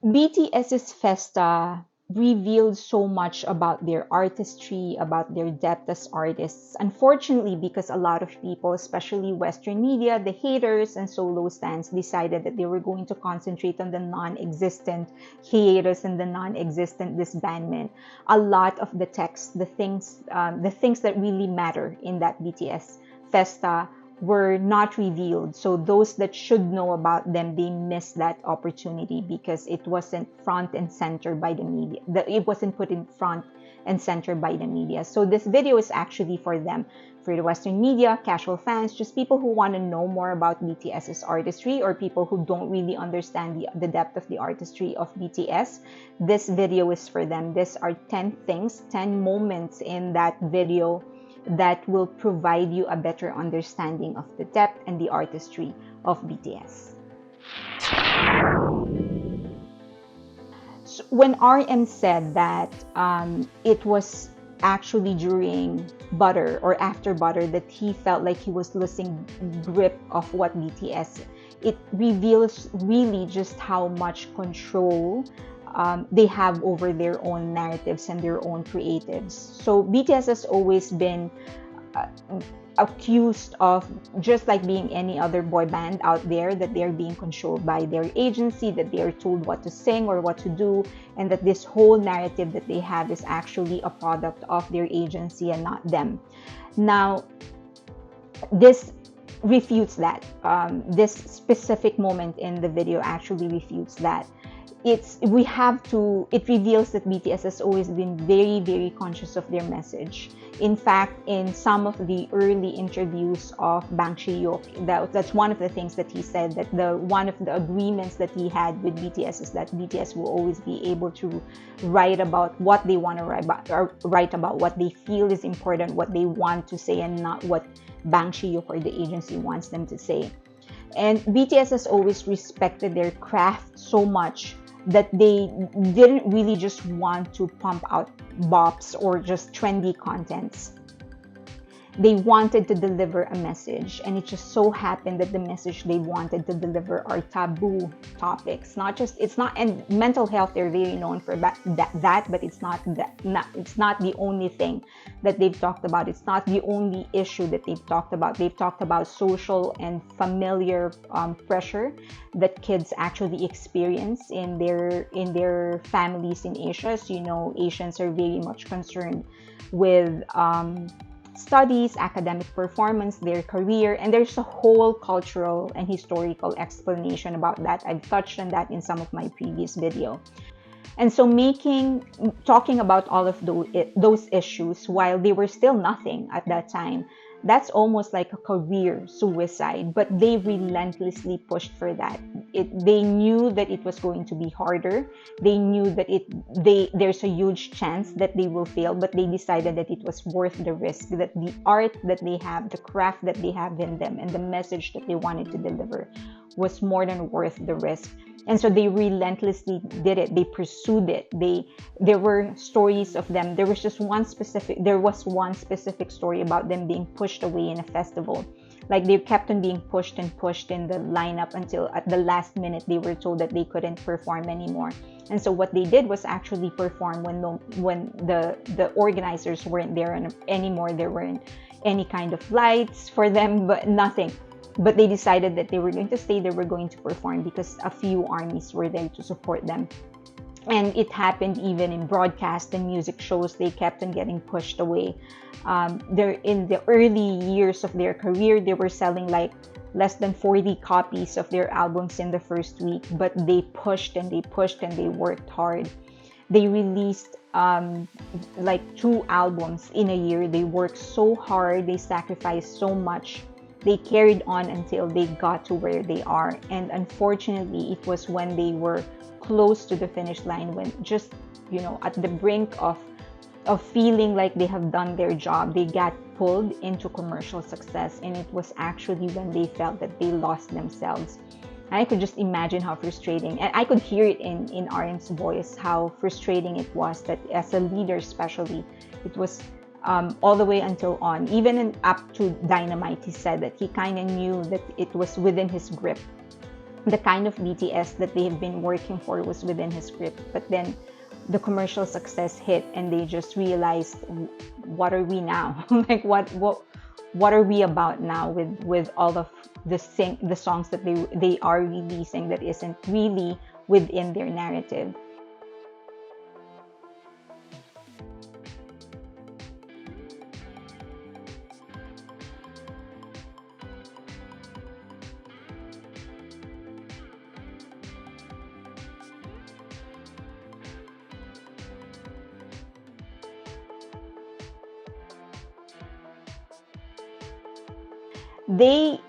BTS's Festa revealed so much about their artistry, about their depth as artists. Unfortunately, because a lot of people, especially Western media, the haters and solo stans, decided that they were going to concentrate on the non-existent hiatus and the non-existent disbandment. A lot of the text, the things that really matter in that BTS Festa were not revealed. So those that should know about them, they missed that opportunity because it wasn't front and center by the media. It wasn't put in front and center by the media. So this video is actually for them, for the Western media, casual fans, just people who want to know more about BTS's artistry or people who don't really understand the depth of the artistry of BTS. This video is for them. These are 10 things, 10 moments in that video that will provide you a better understanding of the depth and the artistry of BTS. So when RM said that it was actually during Butter or after Butter that he felt like he was losing grip of what BTS, it reveals really just how much control they have over their own narratives and their own creatives. So BTS has always been uh, accused of, just like being any other boy band out there, that they're being controlled by their agency, that they are told what to sing or what to do, and that this whole narrative that they have is actually a product of their agency and not them. Now, this refutes that. This specific moment in the video actually refutes that. It reveals that BTS has always been very conscious of their message. In fact, in some of the early interviews of Bang Shi-hyuk, that's one of the things that he said, that one of the agreements that he had with BTS is that BTS will always be able to write about what they want to write about, or write about what they feel is important, what they want to say, and not what Bang Shi-hyuk or the agency wants them to say. And BTS has always respected their craft so much that they didn't really just want to pump out bops or just trendy contents. They wanted to deliver a message, and it just so happened that the message they wanted to deliver are taboo topics. And mental health, they're very known for that, but it's not the only thing that they've talked about. It's not the only issue that they've talked about. They've talked about social and familiar pressure that kids actually experience in their families in Asia. So, Asians are very much concerned with studies, academic performance, their career, and there's a whole cultural and historical explanation about that. I've touched on that in some of my previous video. And so talking about all of those issues while they were still nothing at that time, that's almost like a career suicide, but they relentlessly pushed for that. They knew that it was going to be harder. They knew that there's a huge chance that they will fail, but they decided that it was worth the risk, that the art that they have, the craft that they have in them, and the message that they wanted to deliver was more than worth the risk. And so they relentlessly did it. They pursued it. There were stories of them. There was one specific story about them being pushed away in a festival. Like, they kept on being pushed and pushed in the lineup until at the last minute they were told that they couldn't perform anymore. And so what they did was actually perform when the organizers weren't there anymore. There weren't any kind of lights for them, but nothing. But they decided that they were going to stay, they were going to perform because a few armies were there to support them. And it happened even in broadcast and music shows. They kept on getting pushed away. They're in the early years of their career, they were selling like less than 40 copies of their albums in the first week, but they pushed and they pushed and they worked hard. They released like 2 albums in a year. They worked so hard, they sacrificed so much. They carried on until they got to where they are. And unfortunately, it was when they were close to the finish line, when just, at the brink of feeling like they have done their job, they got pulled into commercial success. And it was actually when they felt that they lost themselves. And I could just imagine how frustrating, and I could hear it in RM's voice, how frustrating it was, that as a leader especially, it was all the way until up to Dynamite, he said that he kind of knew that it was within his grip the kind of BTS that they have been working for was within his script. But then the commercial success hit, and they just realized, what are we now? Like what are we about now with all of the songs that they are releasing that isn't really within their narrative. they,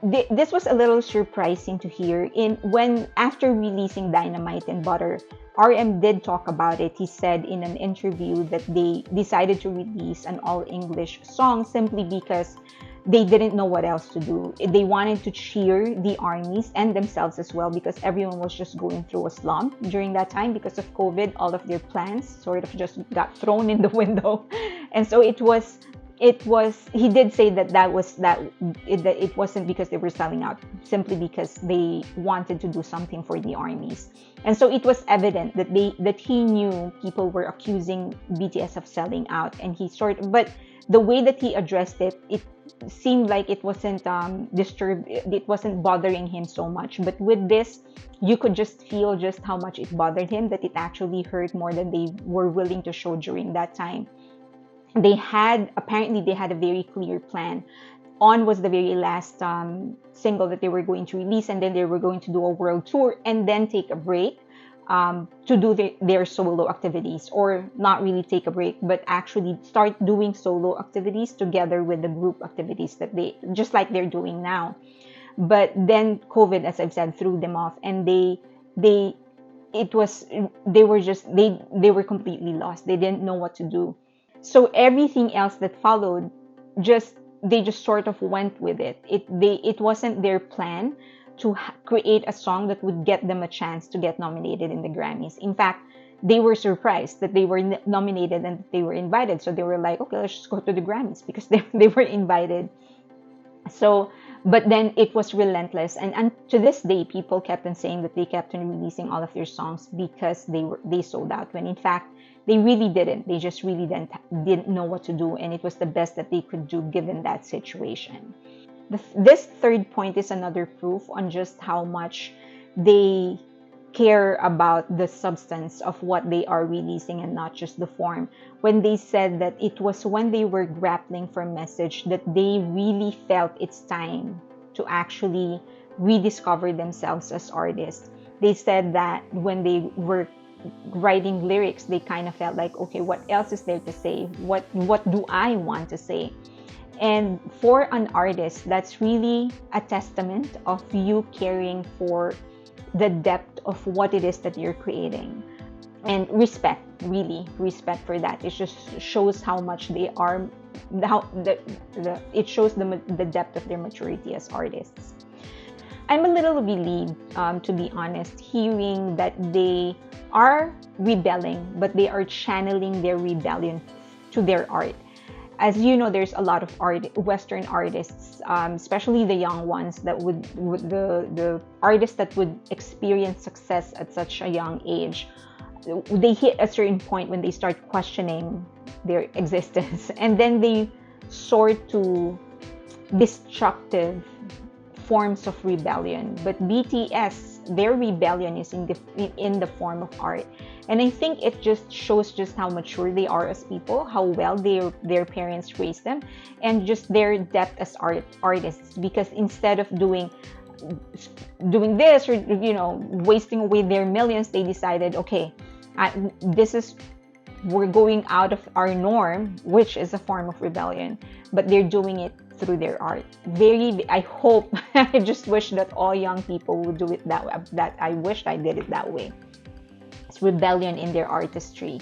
this was a little surprising to hear. In when After releasing Dynamite and Butter, RM did talk about it. He said in an interview that they decided to release an all English song simply because they didn't know what else to do. They wanted to cheer the armies and themselves as well, because everyone was just going through a slump during that time because of COVID. All of their plans sort of just got thrown in the window. And so he did say that it wasn't because they were selling out, simply because they wanted to do something for the armies. And so it was evident that he knew people were accusing BTS of selling out, and but the way that he addressed it, it seemed like it wasn't disturbed, it wasn't bothering him so much. But with this, you could just feel just how much it bothered him, that it actually hurt more than they were willing to show during that time. Apparently they had a very clear plan. On was the very last single that they were going to release, and then they were going to do a world tour and then take a break to do their solo activities, or not really take a break, but actually start doing solo activities together with the group activities that they, just like they're doing now. But then COVID, as I've said, threw them off, and they were completely lost. They didn't know what to do. So everything else that followed, they just sort of went with it. It wasn't their plan to create a song that would get them a chance to get nominated in the Grammys. In fact, they were surprised that they were nominated and that they were invited. So they were like, okay, let's just go to the Grammys, because they were invited. So, but then it was relentless, and to this day, people kept on saying that they kept on releasing all of their songs because they sold out, when in fact they really didn't. They just really didn't know what to do, and it was the best that they could do given that situation. This third point is another proof on just how much they care about the substance of what they are releasing and not just the form. When they said that it was when they were grappling for a message that they really felt it's time to actually rediscover themselves as artists. They said that when they were writing lyrics, they kind of felt like, okay, what else is there to say? What do I want to say? And for an artist, that's really a testament of you caring for the depth of what it is that you're creating. And respect, really, respect for that. It just shows how much they are, it shows the depth of their maturity as artists. I'm a little relieved, to be honest, hearing that they are rebelling, but they are channeling their rebellion to their art. As you know, there's a lot of Western artists, especially the young ones, that the artists that would experience success at such a young age. They hit a certain point when they start questioning their existence, and then they sort to destructive forms of rebellion. But BTS, their rebellion is in the form of art. And I think it just shows just how mature they are as people, how well their parents raised them, and just their depth as artists. Because instead of doing this, or wasting away their millions, they decided, okay, we're going out of our norm, which is a form of rebellion, but they're doing it through their art. I hope, I just wish that all young people would do it that way. That I wished I did it that way. It's rebellion in their artistry.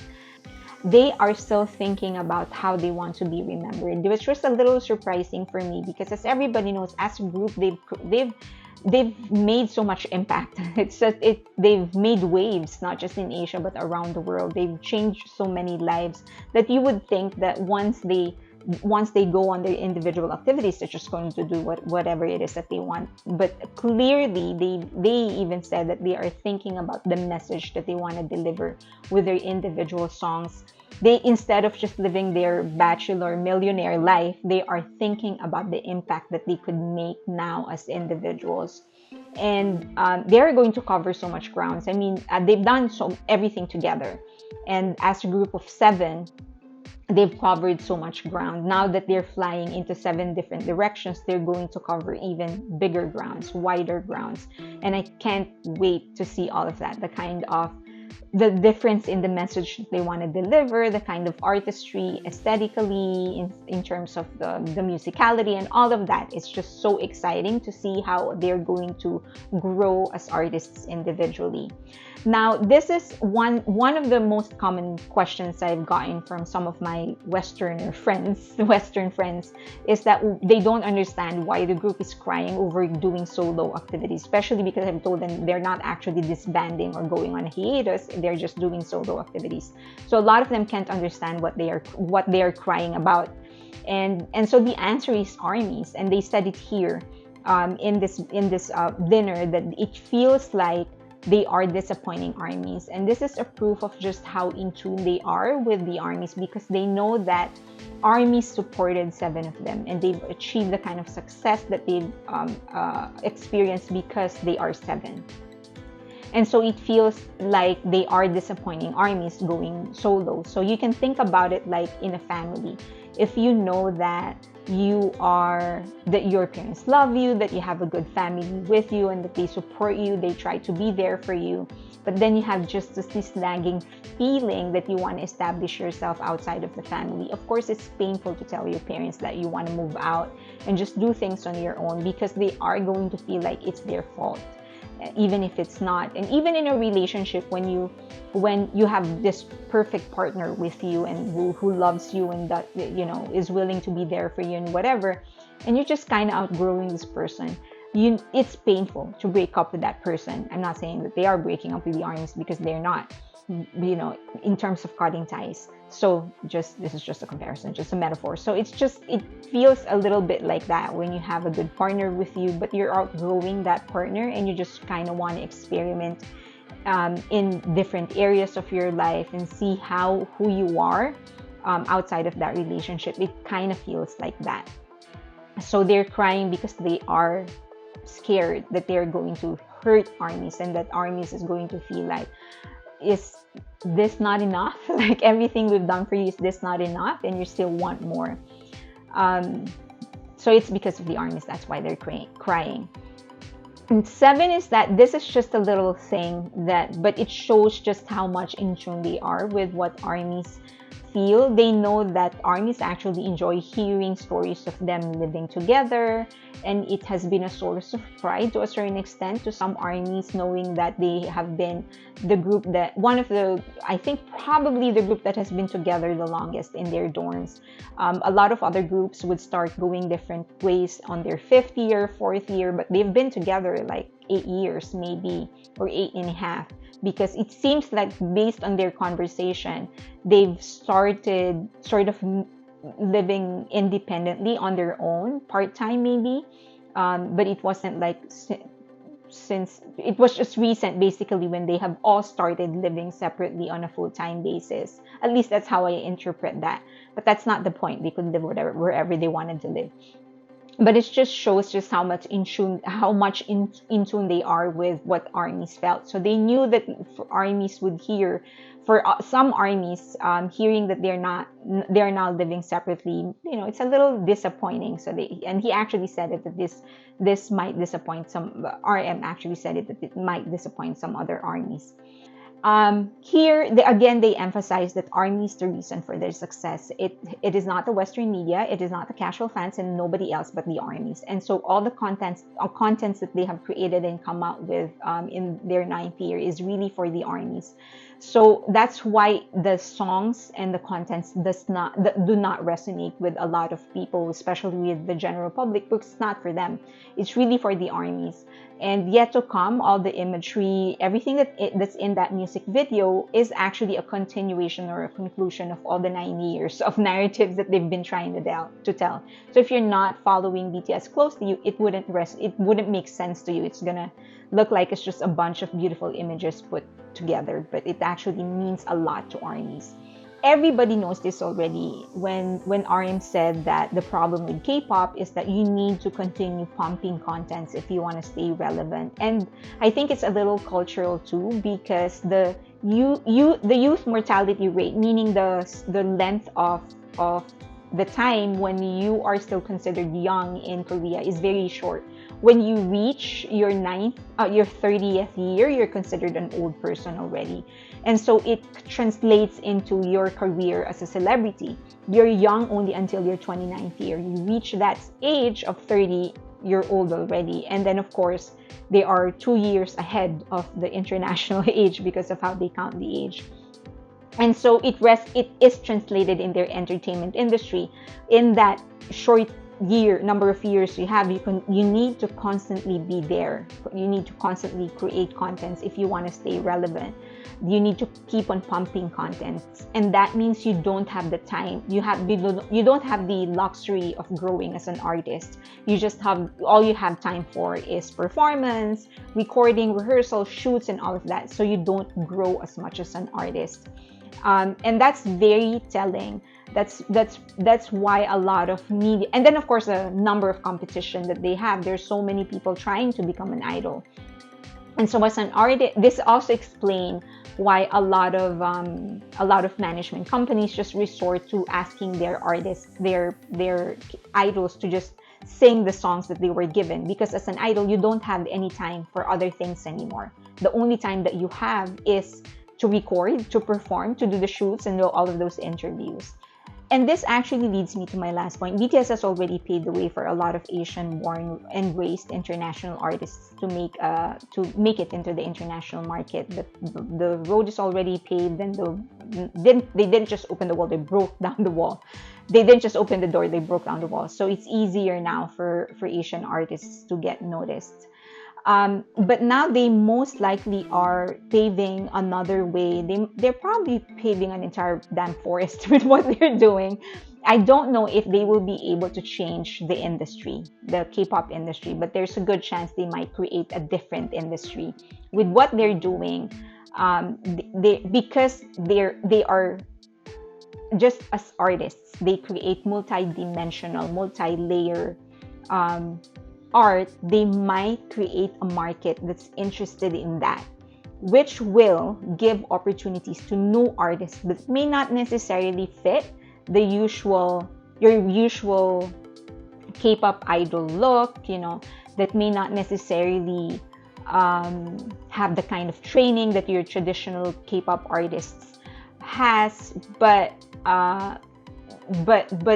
They are still thinking about how they want to be remembered. It was just a little surprising for me, because as everybody knows, as a group, they've made so much impact. They've made waves, not just in Asia but around the world. They've changed so many lives that you would think that once they once they go on their individual activities, they're just going to do whatever it is that they want. But clearly, they even said that they are thinking about the message that they want to deliver with their individual songs. They, instead of just living their bachelor millionaire life, they are thinking about the impact that they could make now as individuals. And they're going to cover so much grounds. I mean, they've done everything together, and as a group of seven, they've covered so much ground. Now that they're flying into seven different directions, they're going to cover even bigger grounds, wider grounds. And I can't wait to see all of that, the difference in the message they want to deliver, the kind of artistry aesthetically, in terms of the musicality and all of that. It's just so exciting to see how they're going to grow as artists individually. Now, this is one of the most common questions I've gotten from some of my Western friends, is that they don't understand why the group is crying over doing solo activities, especially because I've told them they're not actually disbanding or going on a hiatus, they're just doing solo activities. So a lot of them can't understand what they are crying about. And so the answer is armies, and they said it here in this dinner, that it feels like they are disappointing armies. And this is a proof of just how in tune they are with the armies, because they know that armies supported seven of them, and they've achieved the kind of success that they've experienced because they are seven. And so it feels like they are disappointing armies going solo. So you can think about it like in a family. If you know that your parents love you, that you have a good family with you, and that they support you, they try to be there for you, but then you have just this nagging feeling that you want to establish yourself outside of the family. Of course, it's painful to tell your parents that you want to move out and just do things on your own, because they are going to feel like it's their fault, even if it's not. And even in a relationship, when you have this perfect partner with you, and who loves you, and that, you know, is willing to be there for you and whatever, and you're just kind of outgrowing this person, it's painful to break up with that person. I'm not saying that they are breaking up with the armies, because they're not, you know, in terms of cutting ties. So this is just a comparison, just a metaphor. So it feels a little bit like that when you have a good partner with you, but you're outgrowing that partner, and you just kind of want to experiment in different areas of your life and see who you are outside of that relationship. It kind of feels like that. So they're crying because they are scared that they're going to hurt armies, and that armies is going to feel like, is this not enough? Like, everything we've done for you, is this not enough? And you still want more. So it's because of the armies, that's why they're crying. And seven is that this is just a little thing but it shows just how much in tune they are with what armies feel. They know that armies actually enjoy hearing stories of them living together, and it has been a source of pride to a certain extent to some armies, knowing that they have been the group that I think probably the group that has been together the longest in their dorms. A lot of other groups would start going different ways on their 5th year, 4th year, but they've been together like 8 years maybe, or 8.5, because it seems like, based on their conversation, they've started sort of living independently on their own, part-time maybe, but it wasn't like since it was just recent, basically, when they have all started living separately on a full-time basis. At least that's how I interpret that, but that's not the point. They could live wherever they wanted to live. But it just shows just how much in tune they are with what armies felt. So they knew that armies would hear, for some armies, hearing that they're now living separately, you know, it's a little disappointing. So he actually said it, that this might disappoint some. RM actually said it, that it might disappoint some other armies. Here, they emphasize that army is the reason for their success. It is not the Western media, it is not the casual fans, and nobody else but the armies. And so all the contents that they have created and come out with in their 9th year is really for the armies. So that's why the songs and the contents do not resonate with a lot of people, especially with the general public, because it's not for them. It's really for the armies. And yet to come, all the imagery, everything that's in that music video is actually a continuation or a conclusion of all the 9 years of narratives that they've been trying to tell. So if you're not following BTS closely, it wouldn't make sense to you. It's gonna look like it's just a bunch of beautiful images put together, but it actually means a lot to ARMYs. Everybody knows this already when RM said that the problem with K-pop is that you need to continue pumping contents if you want to stay relevant. And I think it's a little cultural too, because the youth mortality rate, meaning the length of the time when you are still considered young in Korea, is very short. When you reach your 30th year, you're considered an old person already. And so it translates into your career as a celebrity. You're young only until your 29th year. You reach that age of 30, you're old already. And then, of course, they are 2 years ahead of the international age because of how they count the age. And so it is translated in their entertainment industry. In that short number of years you have, you need to constantly be there. You need to constantly create contents if you want to stay relevant. You need to keep on pumping contents, and that means you don't have the time. You don't have the luxury of growing as an artist. All you have time for is performance, recording, rehearsal, shoots, and all of that. So you don't grow as much as an artist, and that's very telling. That's why a lot of media, and then of course the number of competition that they have. There's so many people trying to become an idol, and so as an artist, this also explains why a lot of management companies just resort to asking their artists, their idols, to just sing the songs that they were given, because as an idol you don't have any time for other things anymore. The only time that you have is to record, to perform, to do the shoots, and do all of those interviews. And this actually leads me to my last point. BTS has already paved the way for a lot of Asian-born and raised international artists to make it into the international market. The road is already paved, and they didn't just open the wall; they broke down the wall. They didn't just open the door; they broke down the wall. So it's easier now for Asian artists to get noticed. But now they most likely are paving another way. They're probably paving an entire damn forest with what they're doing. I don't know if they will be able to change the industry, the K-pop industry, but there's a good chance they might create a different industry with what they're doing. Because they are just as artists, they create multi-dimensional, multi-layer art. They might create a market that's interested in that, which will give opportunities to new artists that may not necessarily fit your usual K-pop idol look, that may not necessarily have the kind of training that your traditional K-pop artists has, but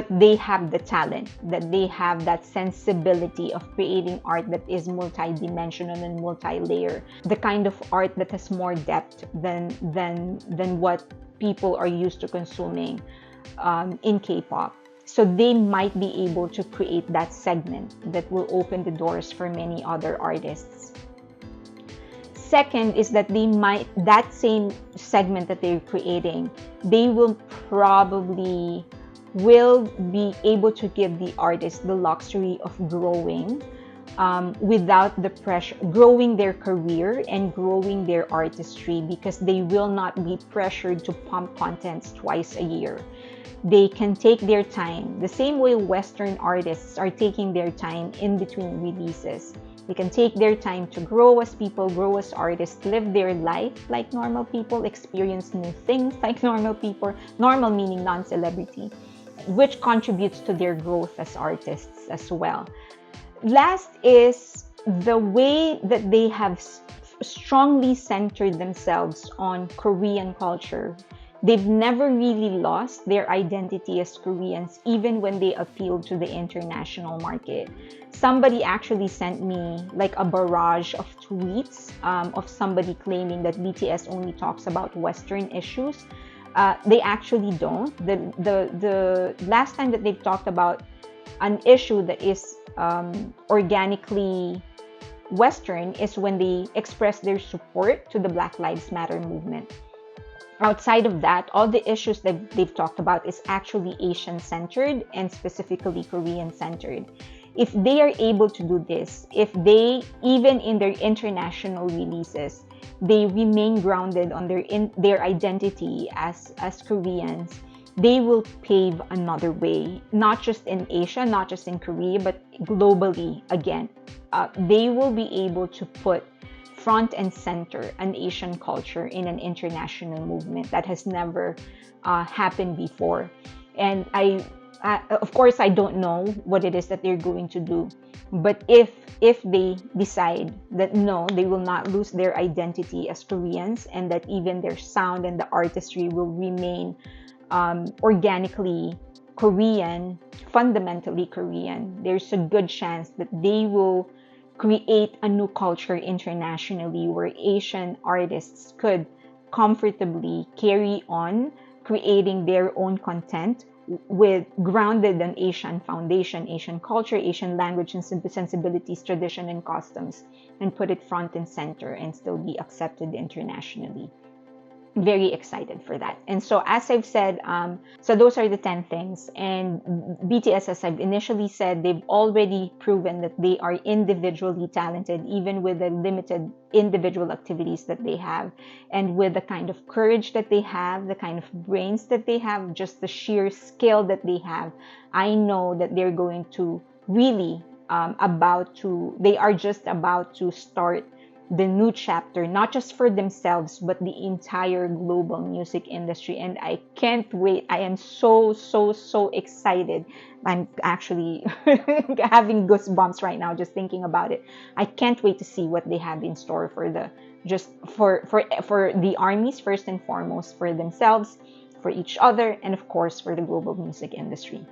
they have the talent, that they have that sensibility of creating art that is multi-dimensional and multi-layer, the kind of art that has more depth than what people are used to consuming in K-pop. So they might be able to create that segment that will open the doors for many other artists. Second is that that same segment that they're creating, they will be able to give the artist the luxury of growing without the pressure, growing their career and growing their artistry, because they will not be pressured to pump contents twice a year. They can take their time, the same way Western artists are taking their time in between releases. They can take their time to grow as people, grow as artists, live their life like normal people, experience new things like normal people, normal meaning non-celebrity, which contributes to their growth as artists as well. Last is the way that they have strongly centered themselves on Korean culture. They've never really lost their identity as Koreans, even when they appealed to the international market. Somebody actually sent me like a barrage of tweets of somebody claiming that BTS only talks about Western issues. They actually don't. The last time that they've talked about an issue that is organically Western is when they express their support to the Black Lives Matter movement. Outside of that, all the issues that they've talked about is actually Asian centered and specifically Korean centered. If they are able to do this, if they, even in their international releases, they remain grounded on their identity as Koreans, they will pave another way, not just in Asia, not just in Korea, but globally again. They will be able to put front and center an Asian culture in an international movement that has never happened before. And of course, I don't know what it is that they're going to do, but if they decide that no, they will not lose their identity as Koreans, and that even their sound and the artistry will remain organically Korean, fundamentally Korean, there's a good chance that they will create a new culture internationally where Asian artists could comfortably carry on creating their own content with grounded on Asian foundation, Asian culture, Asian language and sensibilities, tradition and customs, and put it front and center and still be accepted internationally. Very excited for that. And so, as I've said, so those are the 10 things. And BTS, as I've initially said, they've already proven that they are individually talented, even with the limited individual activities that they have. And with the kind of courage that they have, the kind of brains that they have, just the sheer skill that they have, I know that they're going to really they are just about to start the new chapter, not just for themselves, but the entire global music industry. And I can't wait. I am so excited. I'm actually having goosebumps right now just thinking about it. I can't wait to see what they have in store for the armies, first and foremost, for themselves, for each other, and of course for the global music industry.